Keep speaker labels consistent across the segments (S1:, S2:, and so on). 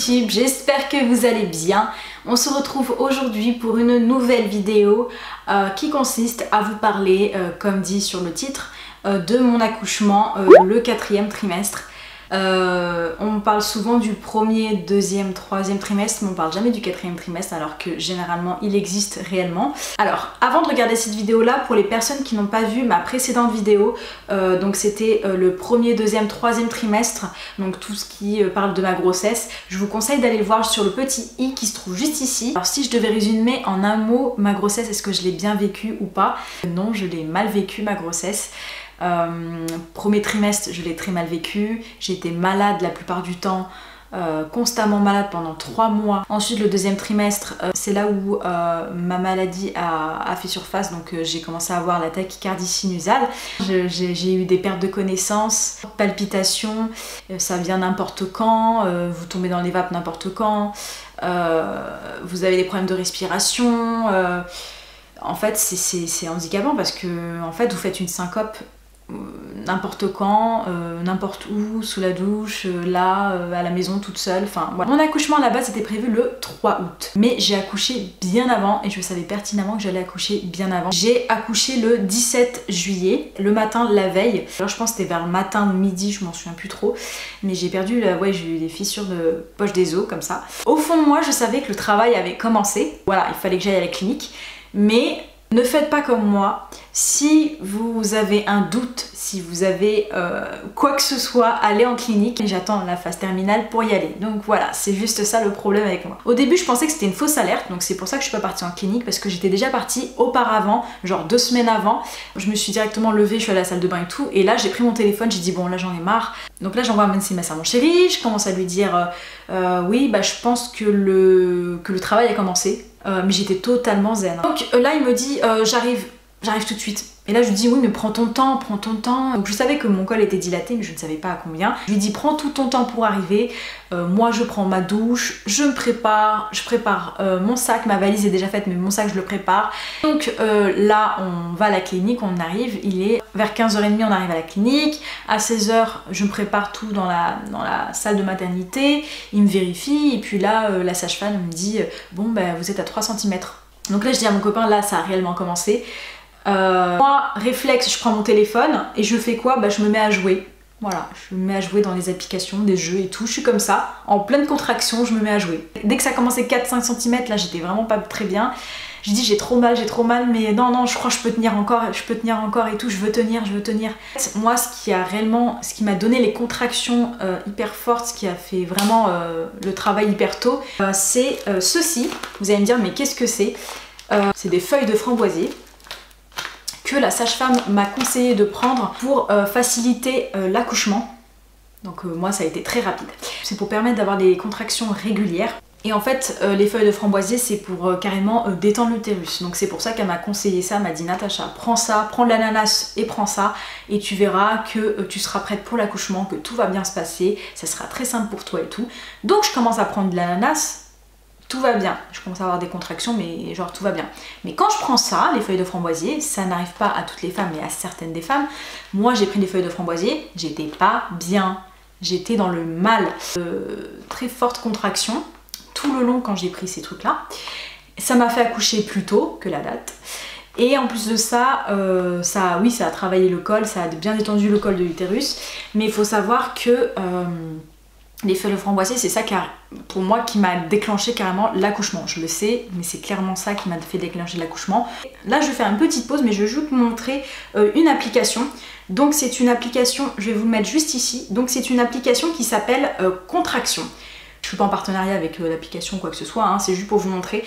S1: YouTube, j'espère que vous allez bien. On se retrouve aujourd'hui pour une nouvelle vidéo qui consiste à vous parler, comme dit sur le titre, de mon accouchement le 4e trimestre. On parle souvent du premier, deuxième, troisième trimestre, mais on parle jamais du 4e trimestre alors que généralement il existe réellement. Alors avant de regarder cette vidéo là, pour les personnes qui n'ont pas vu ma précédente vidéo, donc c'était le premier, deuxième, troisième trimestre, donc tout ce qui parle de ma grossesse, je vous conseille d'aller le voir sur le petit i qui se trouve juste ici. Alors si je devais résumer en un mot ma grossesse, est-ce que je l'ai bien vécue ou pas? Non, je l'ai mal vécue ma grossesse. Premier trimestre, je l'ai très mal vécu, j'ai été malade la plupart du temps, constamment malade pendant 3 mois. Ensuite le deuxième trimestre, c'est là où ma maladie a fait surface, donc j'ai commencé à avoir la tachycardie sinusale. J'ai eu des pertes de connaissance, palpitations, ça vient n'importe quand, vous tombez dans les vapes n'importe quand, vous avez des problèmes de respiration. En fait c'est handicapant parce que en fait vous faites une syncope n'importe quand, n'importe où, sous la douche, là, à la maison toute seule, enfin voilà. Mon accouchement à la base était prévu le 3 août, mais j'ai accouché bien avant et je savais pertinemment que j'allais accoucher bien avant. J'ai accouché le 17 juillet, le matin, la veille. Alors je pense que c'était vers le matin, midi, je m'en souviens plus trop, mais j'ai perdu, j'ai eu des fissures de poche des os comme ça. Au fond de moi, je savais que le travail avait commencé, voilà, il fallait que j'aille à la clinique, mais ne faites pas comme moi. Si vous avez un doute, si vous avez quoi que ce soit, allez en clinique. J'attends la phase terminale pour y aller. Donc voilà, c'est juste ça le problème avec moi. Au début, je pensais que c'était une fausse alerte, donc c'est pour ça que je suis pas partie en clinique, parce que j'étais déjà partie auparavant, genre 2 semaines avant. Je me suis directement levée, je suis allée à la salle de bain et tout, et là j'ai pris mon téléphone, j'ai dit bon là j'en ai marre. Donc là j'envoie un SMS à mon chéri, je commence à lui dire oui bah je pense que le travail a commencé. Mais j'étais totalement zen. Donc là il me dit j'arrive tout de suite. Et là je lui dis oui mais prends ton temps, prends ton temps. Donc je savais que mon col était dilaté mais je ne savais pas à combien. Je lui dis prends tout ton temps pour arriver. Moi je prends ma douche, je me prépare, je prépare mon sac, ma valise est déjà faite mais mon sac je le prépare. Donc là on va à la clinique, on arrive, il est vers 15h30 on arrive à la clinique. À 16h je me prépare tout dans la salle de maternité, il me vérifie et puis là la sage-femme me dit bon bah vous êtes à 3 cm. Donc là je dis à mon copain là ça a réellement commencé. Moi, réflexe, je prends mon téléphone et je fais quoi? Bah je me mets à jouer. Voilà, je me mets à jouer dans les applications, des jeux et tout. Je suis comme ça, en pleine contraction, je me mets à jouer. Dès que ça commençait 4-5 cm, là j'étais vraiment pas très bien. J'ai dit j'ai trop mal, mais non, je crois que je peux tenir encore et tout, je veux tenir. Moi, ce qui m'a donné les contractions hyper fortes, ce qui a fait vraiment le travail hyper tôt, c'est ceci. Vous allez me dire mais qu'est-ce que c'est? C'est des feuilles de framboisier que la sage-femme m'a conseillé de prendre pour faciliter l'accouchement. Donc moi ça a été très rapide. C'est pour permettre d'avoir des contractions régulières. Et en fait les feuilles de framboisier c'est pour carrément détendre l'utérus. Donc c'est pour ça qu'elle m'a conseillé ça, elle m'a dit Natacha prends ça, prends de l'ananas et prends ça et tu verras que tu seras prête pour l'accouchement, que tout va bien se passer, ça sera très simple pour toi et tout. Donc je commence à prendre de l'ananas. Tout va bien, je commence à avoir des contractions mais genre tout va bien. Mais quand je prends ça, les feuilles de framboisier, ça n'arrive pas à toutes les femmes mais à certaines des femmes. Moi j'ai pris des feuilles de framboisier, j'étais pas bien, j'étais dans le mal. Très forte contraction tout le long quand j'ai pris ces trucs là. Ça m'a fait accoucher plus tôt que la date. Et en plus de ça, ça a travaillé le col, ça a bien détendu le col de l'utérus. Mais il faut savoir que les feuilles de framboisier, c'est ça pour moi qui m'a déclenché carrément l'accouchement. Je le sais, mais c'est clairement ça qui m'a fait déclencher l'accouchement. Là, je vais faire une petite pause, mais je vais juste vous montrer une application. Donc c'est une application, je vais vous le mettre juste ici. Donc c'est une application qui s'appelle Contraction. Je suis pas en partenariat avec l'application ou quoi que ce soit, hein, c'est juste pour vous montrer.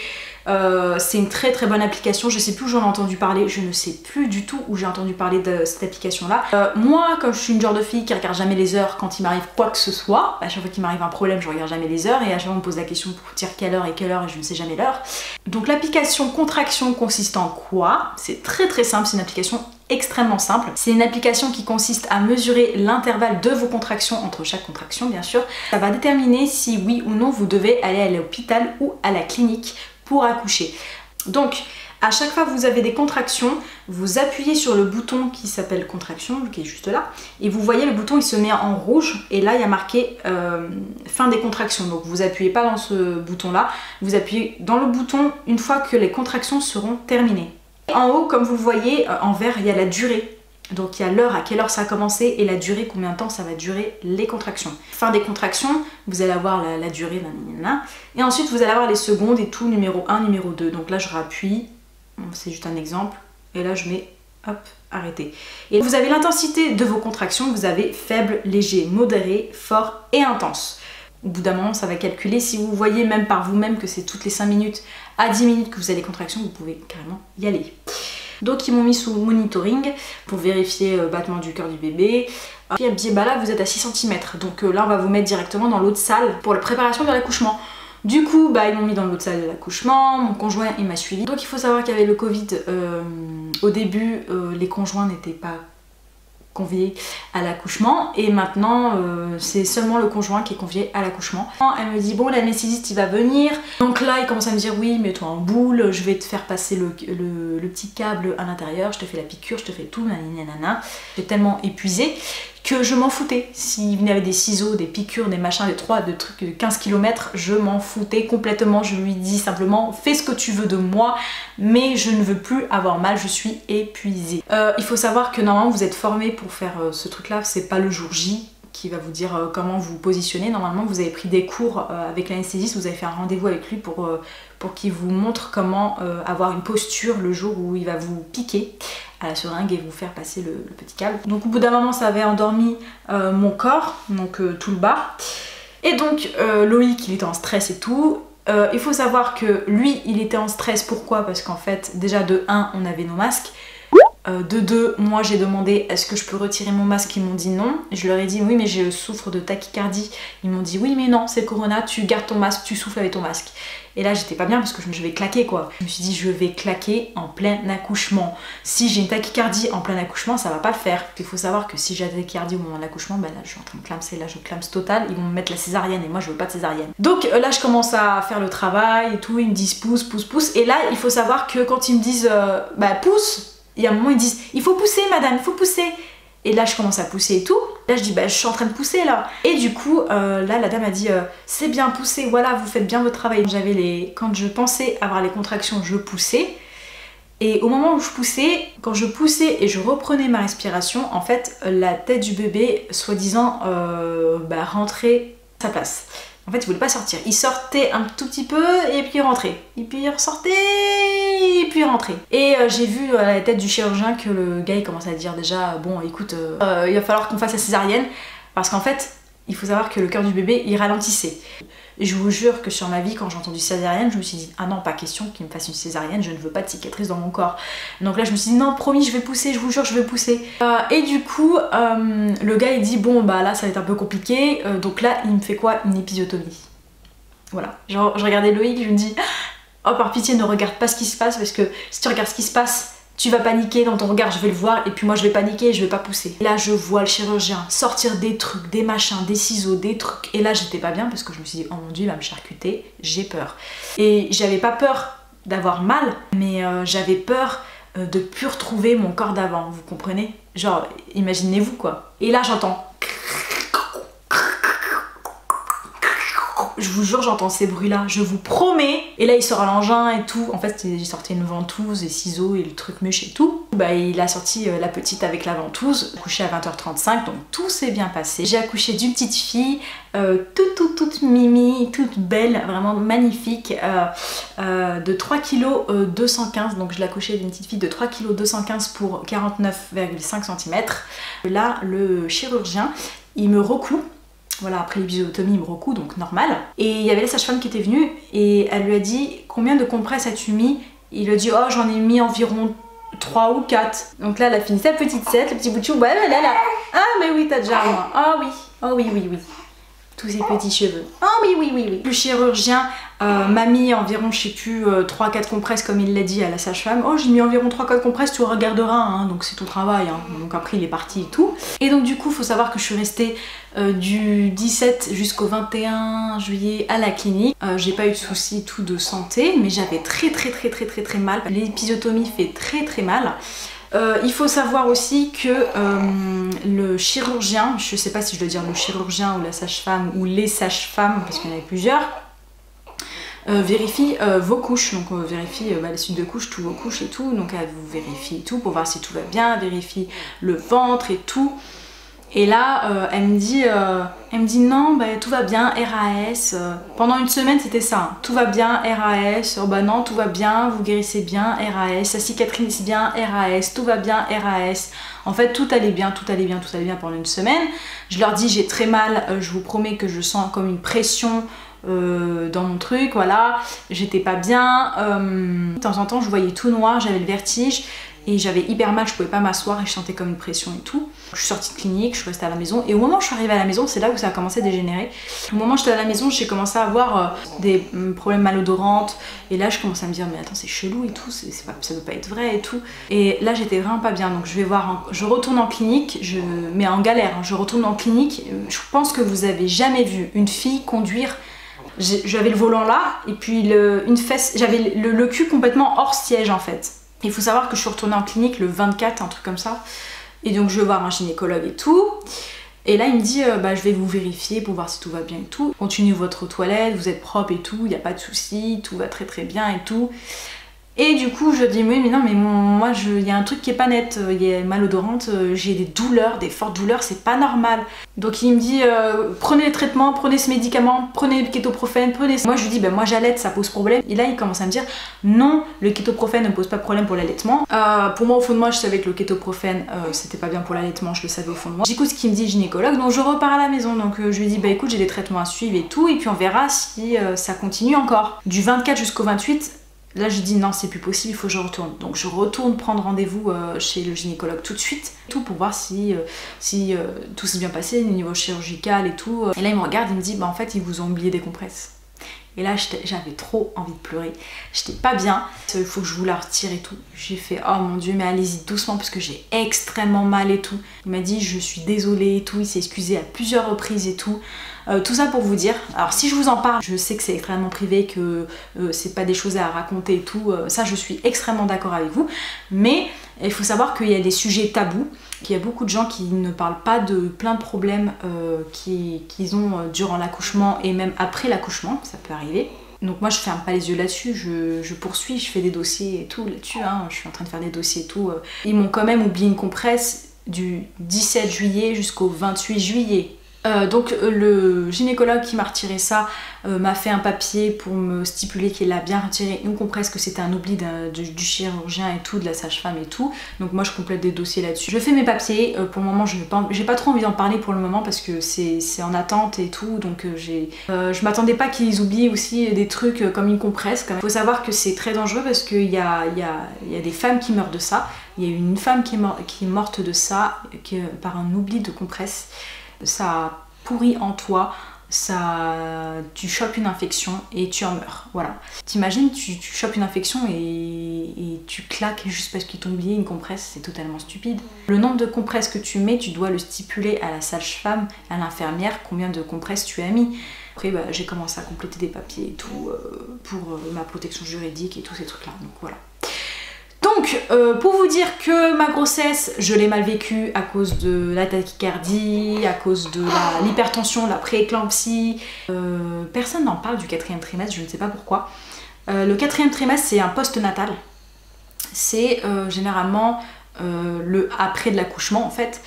S1: C'est une très bonne application, je sais plus où j'en ai entendu parler, je ne sais plus du tout où j'ai entendu parler de cette application là. Moi comme je suis une genre de fille qui regarde jamais les heures quand il m'arrive quoi que ce soit, à chaque fois qu'il m'arrive un problème je regarde jamais les heures et à chaque fois on me pose la question pour dire quelle heure et je ne sais jamais l'heure. Donc l'application Contraction consiste en quoi? C'est très simple, c'est une application extrêmement simple. C'est une application qui consiste à mesurer l'intervalle de vos contractions entre chaque contraction bien sûr. Ça va déterminer si oui ou non vous devez aller à l'hôpital ou à la clinique pour accoucher. Donc À chaque fois que vous avez des contractions, vous appuyez sur le bouton qui s'appelle contraction, qui est juste là, et vous voyez le bouton il se met en rouge, et là il y a marqué fin des contractions. Donc vous appuyez pas dans ce bouton là, vous appuyez dans le bouton une fois que les contractions seront terminées. En haut, comme vous le voyez, en vert, il y a la durée. Donc il y a l'heure, à quelle heure ça a commencé, et la durée, combien de temps ça va durer les contractions. Fin des contractions, vous allez avoir la durée, et ensuite vous allez avoir les secondes et tout, numéro 1, numéro 2. Donc là je rappuie, c'est juste un exemple, et là je mets, hop, arrêter. Et vous avez l'intensité de vos contractions, vous avez faible, léger, modéré, fort et intense. Au bout d'un moment, ça va calculer. Si vous voyez même par vous-même que c'est toutes les 5 minutes à 10 minutes que vous avez les contractions, vous pouvez carrément y aller. Donc ils m'ont mis sous monitoring pour vérifier le battement du cœur du bébé. Puis elle me dit bah là vous êtes à 6 cm, donc là on va vous mettre directement dans l'autre salle pour la préparation de l'accouchement. Du coup bah ils m'ont mis dans l'autre salle de l'accouchement, mon conjoint il m'a suivi. Donc il faut savoir qu'avec le Covid, au début les conjoints n'étaient pas convié à l'accouchement, et maintenant c'est seulement le conjoint qui est convié à l'accouchement. Elle me dit bon l'anesthésiste il va venir, donc là il commence à me dire oui mets-toi en boule, je vais te faire passer le petit câble à l'intérieur, je te fais la piqûre, je te fais tout, nanana. J'étais tellement épuisée que je m'en foutais. S'il venait avec des ciseaux, des piqûres, des machins, des trucs de 15 km, je m'en foutais complètement. Je lui dis simplement fais ce que tu veux de moi, mais je ne veux plus avoir mal, je suis épuisée. Il faut savoir que normalement vous êtes formé pour faire ce truc là, c'est pas le jour J qui va vous dire comment vous positionner. Normalement vous avez pris des cours avec l'anesthésiste, vous avez fait un rendez-vous avec lui pour qu'il vous montre comment avoir une posture le jour où il va vous piquer à la seringue et vous faire passer le petit câble. Donc au bout d'un moment ça avait endormi mon corps, donc tout le bas. Et donc Loïc il était en stress et tout. Il faut savoir que lui il était en stress, pourquoi? Parce qu'en fait déjà de 1 on avait nos masques. De 2, moi j'ai demandé est-ce que je peux retirer mon masque, ils m'ont dit non. Je leur ai dit oui mais je souffre de tachycardie. Ils m'ont dit oui mais non c'est Corona, tu gardes ton masque, tu souffles avec ton masque. Et là j'étais pas bien parce que je vais claquer quoi. Je me suis dit je vais claquer en plein accouchement. Si j'ai une tachycardie en plein accouchement ça va pas le faire. Il faut savoir que si j'ai la tachycardie au moment de l'accouchement, ben là je suis en train de clamser, là je clamse total, ils vont me mettre la césarienne et moi je veux pas de césarienne. Donc là je commence à faire le travail et tout, ils me disent pousse, pousse, pousse. Et là il faut savoir que quand ils me disent bah pousse, il y a un moment ils disent il faut pousser madame, il faut pousser. Et là je commence à pousser et tout. Là je dis bah je suis en train de pousser là. Et du coup là la dame a dit c'est bien poussé, voilà vous faites bien votre travail. Quand je pensais avoir les contractions je poussais. Et au moment où je poussais, quand je poussais et je reprenais ma respiration, en fait la tête du bébé soi-disant rentrait à sa place. En fait il voulait pas sortir, il sortait un tout petit peu et puis il rentrait, et puis il ressortait et puis il rentrait. Et j'ai vu à la tête du chirurgien que le gars il commençait à dire déjà bon écoute il va falloir qu'on fasse la césarienne, parce qu'en fait il faut savoir que le cœur du bébé il ralentissait. Et je vous jure que sur ma vie quand j'ai entendu césarienne je me suis dit ah non pas question qu'il me fasse une césarienne, je ne veux pas de cicatrice dans mon corps. Donc là je me suis dit non promis je vais pousser, je vous jure je vais pousser. Et du coup le gars il dit bon bah là ça va être un peu compliqué, donc là il me fait quoi? Une épisiotomie. Voilà, genre je regardais Loïc, je me dis oh par pitié ne regarde pas ce qui se passe, parce que si tu regardes ce qui se passe tu vas paniquer dans ton regard, je vais le voir et puis moi je vais paniquer et je vais pas pousser. Et là je vois le chirurgien sortir des trucs, des machins, des ciseaux, des trucs, et là j'étais pas bien parce que je me suis dit oh mon dieu il va me charcuter, j'ai peur. Et j'avais pas peur d'avoir mal, mais j'avais peur de plus retrouver mon corps d'avant, vous comprenez? Genre imaginez-vous quoi. Et là j'entends, je vous jure j'entends ces bruits là, je vous promets. Et là il sort l'engin et tout, en fait il sortait une ventouse, des ciseaux et le truc mûche et tout. Bah il a sorti la petite avec la ventouse, accouché à 20h35, donc tout s'est bien passé. J'ai accouché d'une petite fille toute mimi, toute belle, vraiment magnifique, de 3 kg 215, donc je l'ai accouché d'une petite fille de 3 kg 215 pour 49,5 cm. Là le chirurgien il me recoue. Voilà, après l'épisiotomie, il me recoue, donc normal. Et il y avait la sage-femme qui était venue et elle lui a dit combien de compresses as-tu mis? Il lui a dit oh j'en ai mis environ 3 ou 4. Donc là elle a fini sa petite set, le petit bout de chou, bah là. Ah mais oui t'as déjà moins. Ah oui, oh oui. tous ces petits cheveux. Oh oui, oui, oui, oui. Le chirurgien m'a mis environ, je sais plus, 3-4 compresses comme il l'a dit à la sage-femme. Oh, j'ai mis environ 3-4 compresses, tu regarderas, hein, donc c'est ton travail. Hein. Donc après, il est parti et tout. Et donc du coup, faut savoir que je suis restée du 17 jusqu'au 21 juillet à la clinique. J'ai pas eu de soucis tout de santé, mais j'avais très mal. L'épisiotomie fait très mal. Il faut savoir aussi que le chirurgien, je sais pas si je dois dire le chirurgien ou la sage-femme ou les sages-femmes, parce qu'il y en avait plusieurs, vérifie vos couches, donc vérifie les suites de couches, tous vos couches et tout, donc elle vous vérifie tout pour voir si tout va bien, vérifie le ventre et tout. Et là, elle me dit non, bah, tout va bien, RAS. Pendant une semaine, c'était ça. Hein. Tout va bien, RAS. Oh bah non, tout va bien, vous guérissez bien, RAS. Ça cicatrise bien, RAS. Tout va bien, RAS. En fait, tout allait bien pendant une semaine. Je leur dis, j'ai très mal, je vous promets que je sens comme une pression dans mon truc, voilà. J'étais pas bien. De temps en temps, je voyais tout noir, j'avais le vertige. Et j'avais hyper mal, je pouvais pas m'asseoir et je sentais comme une pression et tout. Je suis sortie de clinique, je suis restée à la maison et au moment où je suis arrivée à la maison, c'est là où ça a commencé à dégénérer. Au moment où j'étais à la maison, j'ai commencé à avoir des problèmes malodorantes et là je commençais à me dire mais attends c'est chelou et tout, ça peut pas être vrai et tout. Et là j'étais vraiment pas bien donc je retourne en clinique, mais en galère, hein. Je retourne en clinique, je pense que vous avez jamais vu une fille conduire. J'avais le volant là et puis une fesse, j'avais le cul complètement hors siège en fait. Il faut savoir que je suis retournée en clinique le 24, un truc comme ça. Et donc je vais voir un gynécologue et tout. Et là il me dit bah, je vais vous vérifier pour voir si tout va bien et tout. Continuez votre toilette, vous êtes propre et tout, il n'y a pas de souci, tout va très bien et tout. Et du coup je dis oui mais non mais moi il y a un truc qui est pas net, il est malodorante, j'ai des douleurs, des fortes douleurs, c'est pas normal. Donc il me dit prenez les traitements, prenez ce médicament, prenez le kétoprophène, prenez ça. Moi je lui dis ben moi j'allaite, ça pose problème. Et là il commence à me dire non, le kétoprophène ne pose pas de problème pour l'allaitement. Pour moi au fond de moi je savais que le kétoprophène c'était pas bien pour l'allaitement, je le savais au fond de moi. J'écoute ce qu'il me dit le gynécologue, donc je repars à la maison. Donc je lui dis bah écoute j'ai des traitements à suivre et tout et puis on verra si ça continue encore. Du 24 jusqu'au 28. Là je dis non c'est plus possible, il faut que je retourne. Donc je retourne prendre rendez-vous chez le gynécologue tout de suite, tout pour voir si tout s'est bien passé au niveau chirurgical et tout. Et là il me regarde, il me dit bah en fait ils vous ont oublié des compresses. Et là j'avais trop envie de pleurer, j'étais pas bien, il faut que je vous la retire et tout. J'ai fait oh mon dieu mais allez-y doucement parce que j'ai extrêmement mal et tout. Il m'a dit je suis désolée et tout, il s'est excusé à plusieurs reprises et tout. Tout ça pour vous dire, alors si je vous en parle, je sais que c'est extrêmement privé, que c'est pas des choses à raconter et tout, ça je suis extrêmement d'accord avec vous, mais il faut savoir qu'il y a des sujets tabous, qu'il y a beaucoup de gens qui ne parlent pas de plein de problèmes qu'ils ont durant l'accouchement et même après l'accouchement, ça peut arriver. Donc moi je ferme pas les yeux là-dessus, je poursuis, je fais des dossiers et tout là-dessus, hein, je suis en train de faire des dossiers et tout. Ils m'ont quand même oublié une compresse du 17 juillet jusqu'au 28 juillet. Donc le gynécologue qui m'a retiré ça m'a fait un papier pour me stipuler qu'il a bien retiré une compresse, que c'était un oubli du chirurgien et tout, de la sage-femme et tout. Donc moi je complète des dossiers là-dessus. Je fais mes papiers, pour le moment j'ai pas trop envie d'en parler pour le moment parce que c'est en attente et tout. Donc je m'attendais pas qu'ils oublient aussi des trucs comme une compresse quand même. Faut savoir que c'est très dangereux parce qu'il y a des femmes qui meurent de ça. Il y a une femme qui est morte de ça par un oubli de compresse. Ça pourrit en toi, tu chopes une infection et tu en meurs. Voilà. T'imagines, tu chopes une infection et tu claques juste parce qu'ils t'ont oublié une compresse, c'est totalement stupide. Le nombre de compresses que tu mets, tu dois le stipuler à la sage-femme, à l'infirmière, combien de compresses tu as mis. Après, bah, j'ai commencé à compléter des papiers et tout pour ma protection juridique et tous ces trucs-là. Donc voilà. Donc, pour vous dire que ma grossesse, je l'ai mal vécue à cause de la tachycardie, à cause de l'hypertension, la prééclampsie. Personne n'en parle du 4e trimestre, je ne sais pas pourquoi. Le 4e trimestre, c'est un post-natal. C'est généralement le après de l'accouchement, en fait.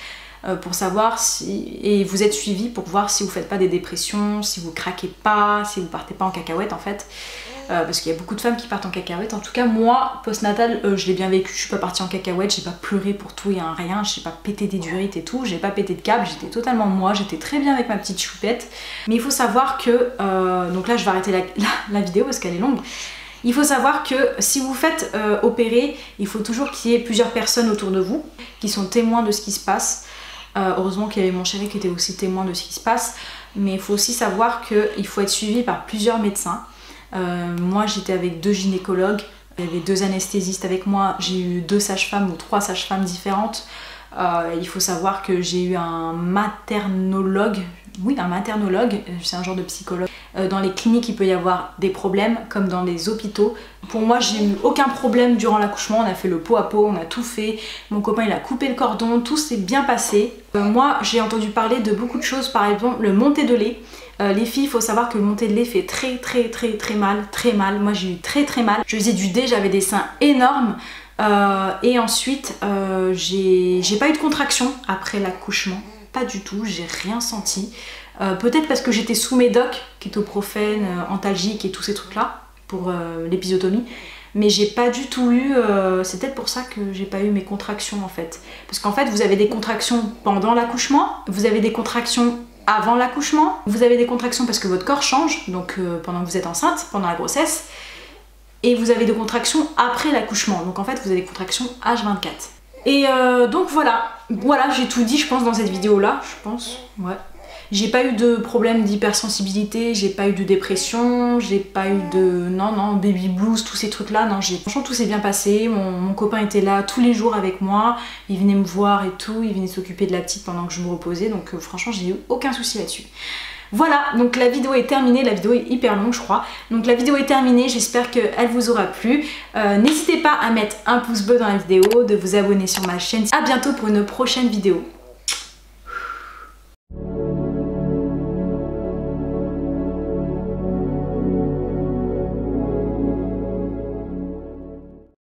S1: Pour savoir si... Et vous êtes suivi pour voir si vous faites pas des dépressions, si vous craquez pas, si vous partez pas en cacahuète, en fait. Parce qu'il y a beaucoup de femmes qui partent en cacahuète. En tout cas moi, postnatal, je l'ai bien vécu, je suis pas partie en cacahuète, j'ai pas pleuré pour tout et rien, j'ai pas pété des durites et tout, j'ai pas pété de câble, j'étais totalement moi, j'étais très bien avec ma petite choupette. Mais il faut savoir que, donc là je vais arrêter la vidéo parce qu'elle est longue. Il faut savoir que si vous faites opérer, il faut toujours qu'il y ait plusieurs personnes autour de vous qui sont témoins de ce qui se passe. Heureusement qu'il y avait mon chéri qui était aussi témoin de ce qui se passe. Mais il faut aussi savoir qu'il faut être suivi par plusieurs médecins. Moi j'étais avec 2 gynécologues, il y avait 2 anesthésistes avec moi, j'ai eu 2 sages-femmes ou 3 sages-femmes différentes. Il faut savoir que j'ai eu un maternologue, c'est un genre de psychologue. Dans les cliniques il peut y avoir des problèmes comme dans les hôpitaux. Pour moi j'ai eu aucun problème durant l'accouchement, on a fait le pot à pot, on a tout fait. Mon copain il a coupé le cordon, tout s'est bien passé. Moi j'ai entendu parler de beaucoup de choses, par exemple le montée de lait. Les filles, il faut savoir que le montée de lait fait très mal. Moi j'ai eu très mal. Je faisais du dé, j'avais des seins énormes. Et ensuite j'ai pas eu de contraction après l'accouchement. Pas du tout, j'ai rien senti. Peut-être parce que j'étais sous médoc, kétoprophène, antalgique et tous ces trucs là pour l'épisiotomie. Mais j'ai pas du tout eu, c'est peut-être pour ça que j'ai pas eu mes contractions en fait. Parce qu'en fait vous avez des contractions pendant l'accouchement, vous avez des contractions avant l'accouchement, vous avez des contractions parce que votre corps change, donc pendant que vous êtes enceinte, pendant la grossesse, et vous avez des contractions après l'accouchement, donc en fait vous avez des contractions H24. Et donc voilà, j'ai tout dit je pense dans cette vidéo là, je pense, ouais. J'ai pas eu de problème d'hypersensibilité, j'ai pas eu de dépression, j'ai pas eu de... non, baby blues, tous ces trucs là, non, franchement tout s'est bien passé, mon copain était là tous les jours avec moi, il venait me voir et tout, il venait s'occuper de la petite pendant que je me reposais, donc franchement j'ai eu aucun souci là-dessus. Voilà, donc la vidéo est terminée, la vidéo est hyper longue je crois, donc la vidéo est terminée, j'espère qu'elle vous aura plu. N'hésitez pas à mettre un pouce bleu dans la vidéo, de vous abonner sur ma chaîne. À bientôt pour une prochaine vidéo.